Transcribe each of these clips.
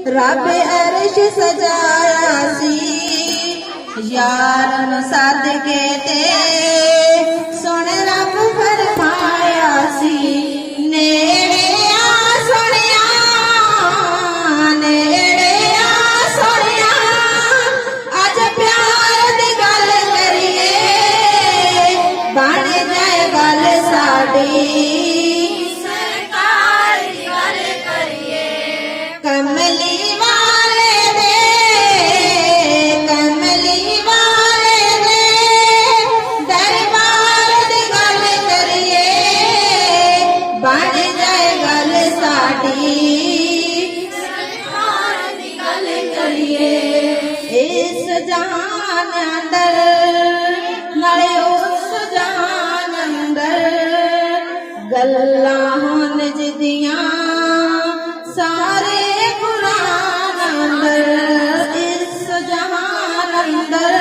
रब अर्श सजाया सी यारन सदके ते सुन रब फरमाया सी नेड़े आ सुनिया नेड़े आ सुनिया अज प्यार दी गल करिए बन जाए गल साडी इस जहान अंदर नाले उस जहान अंदर गल्लां होन जिदियां सारे कुरान अंदर इस जहान अंदर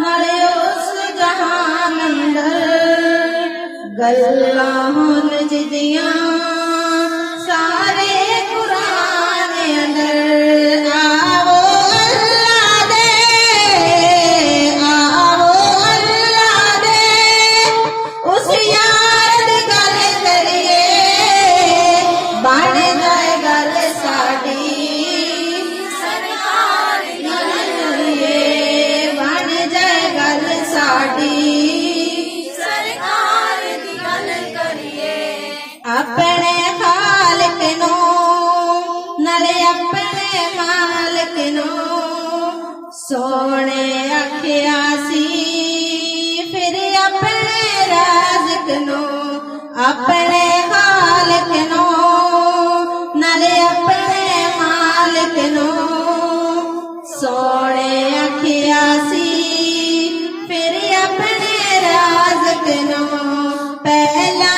नाले उस जहान अंदर गल्लां होन जिदियां सारे कुरान अंदर अपने खालिक नो नाले अपने मालिक नो सोने आखिया सी फिर अपने राज़िक नो अपने खालिक नो नाले अपने मालिक नो सोने आखिया सी फिर अपने राज़िक नो पहला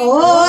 ओ